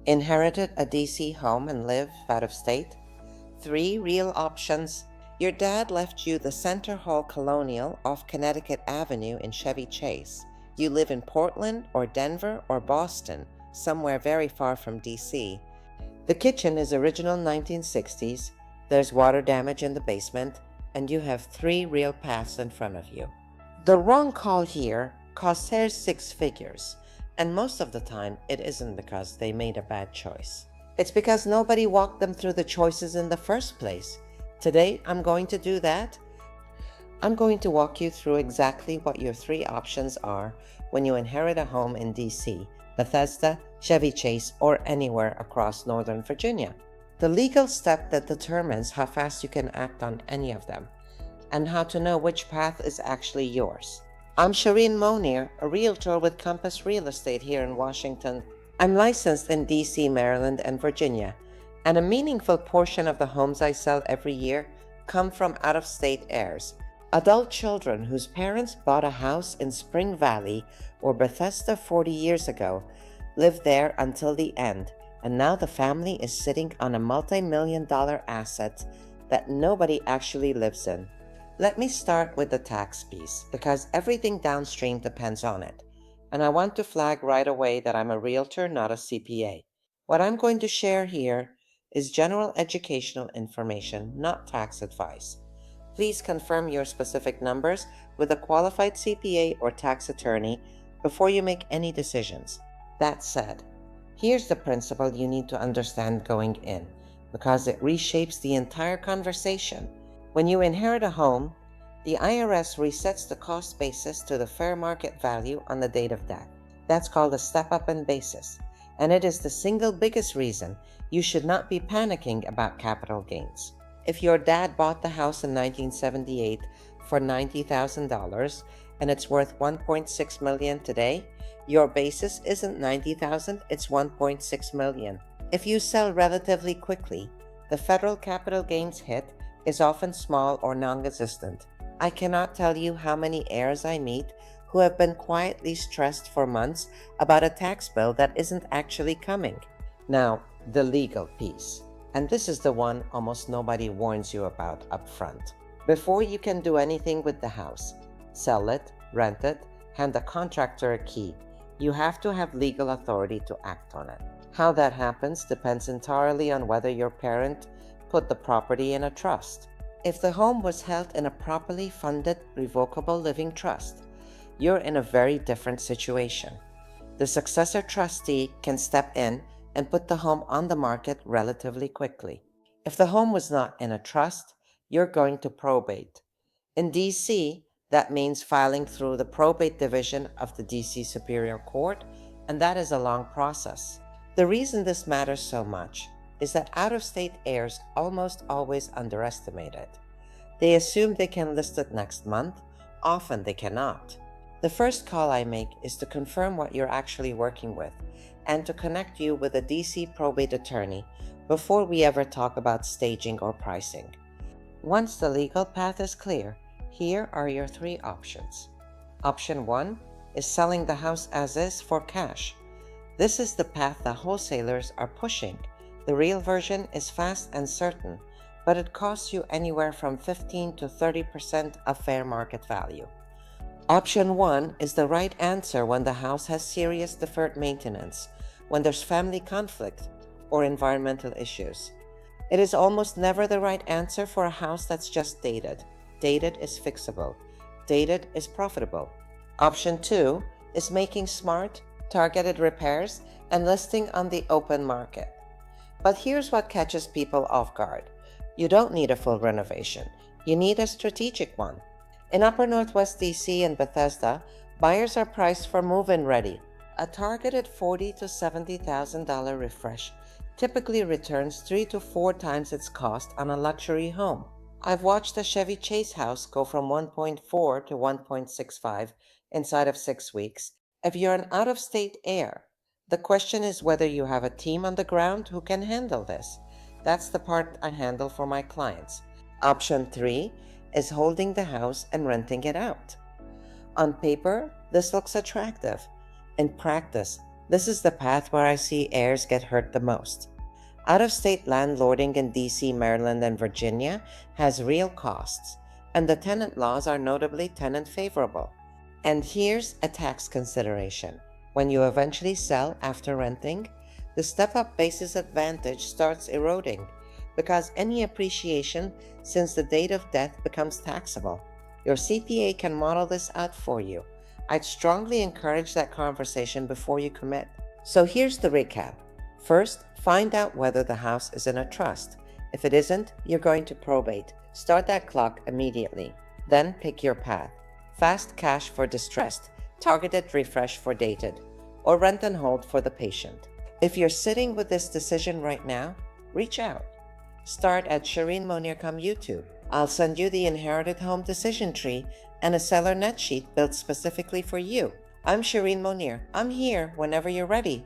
Inherited a DC home and live out of state? Three real options. Your dad left you the Center Hall Colonial off Connecticut Avenue in Chevy Chase. You live in Portland or Denver or Boston, somewhere very far from DC. The kitchen is original 1960s, there's water damage in the basement, and you have three real paths in front of you. The wrong call here costs heirs six figures, and most of the time it isn't because they made a bad choice. It's because nobody walked them through the choices in the first place. Today, I'm going to do that. I'm going to walk you through exactly what your three options are when you inherit a home in DC, Bethesda, Chevy Chase, or anywhere across Northern Virginia. The legal step that determines how fast you can act on any of them, and how to know which path is actually yours. I'm Sherine Monir, a realtor with Compass Real Estate here in Washington. I'm licensed in DC, Maryland, and Virginia, and a meaningful portion of the homes I sell every year come from out-of-state heirs. Adult children whose parents bought a house in Spring Valley or Bethesda 40 years ago lived there until the end, and now the family is sitting on a multi-million-dollar asset that nobody actually lives in. Let me start with the tax piece, because everything downstream depends on it. And I want to flag right away that I'm a realtor, not a CPA. What I'm going to share here is general educational information, not tax advice. Please confirm your specific numbers with a qualified CPA or tax attorney before you make any decisions. That said, here's the principle you need to understand going in, because it reshapes the entire conversation. When you inherit a home, the IRS resets the cost basis to the fair market value on the date of death. That's called a step-up in basis, and it is the single biggest reason you should not be panicking about capital gains. If your dad bought the house in 1978 for $90,000 and it's worth $1.6 million today, your basis isn't $90,000, it's $1.6 million. If you sell relatively quickly, the federal capital gains hit is often small or non-existent. I cannot tell you how many heirs I meet who have been quietly stressed for months about a tax bill that isn't actually coming. Now, the legal piece. And this is the one almost nobody warns you about up front. Before you can do anything with the house, sell it, rent it, hand the contractor a key, you have to have legal authority to act on it. How that happens depends entirely on whether your parent put the property in a trust. If the home was held in a properly funded revocable living trust, you're in a very different situation. The successor trustee can step in and put the home on the market relatively quickly. If the home was not in a trust, you're going to probate. In DC, that means filing through the probate division of the DC Superior Court, and that is a long process. The reason this matters so much is that out-of-state heirs almost always underestimate it. They assume they can list it next month. Often they cannot. The first call I make is to confirm what you're actually working with and to connect you with a DC probate attorney before we ever talk about staging or pricing. Once the legal path is clear, here are your three options. Option 1 is selling the house as is for cash. This is the path that wholesalers are pushing. The real version is fast and certain, but it costs you anywhere from 15 to 30% of fair market value. Option 1 is the right answer when the house has serious deferred maintenance, when there's family conflict or environmental issues. It is almost never the right answer for a house that's just dated. Dated is fixable. Dated is profitable. Option 2 is making smart, targeted repairs and listing on the open market. But here's what catches people off guard. You don't need a full renovation. You need a strategic one. In Upper Northwest DC and Bethesda, buyers are priced for move-in ready. A targeted $40,000 to $70,000 refresh typically returns 3 to 4 times its cost on a luxury home. I've watched a Chevy Chase house go from 1.4 to 1.65 inside of 6 weeks. If you're an out-of-state heir, the question is whether you have a team on the ground who can handle this. That's the part I handle for my clients. Option 3 is holding the house and renting it out. On paper, this looks attractive. In practice, This is the path where I see heirs get hurt the most. Out-of-state landlording in DC, Maryland, and Virginia has real costs, and the tenant laws are notably tenant favorable. And here's a tax consideration. When you eventually sell after renting, the step-up basis advantage starts eroding because any appreciation since the date of death becomes taxable. Your CPA can model this out for you. I'd strongly encourage that conversation before you commit. So here's the recap. First, find out whether the house is in a trust. If it isn't, you're going to probate. Start that clock immediately. Then pick your path. Fast cash for distressed, targeted refresh for dated, or rent and hold for the patient. If you're sitting with this decision right now, reach out. Start at Sherine Monir YouTube. I'll send you the inherited home decision tree and a seller net sheet built specifically for you. I'm Sherine Monir. I'm here whenever you're ready.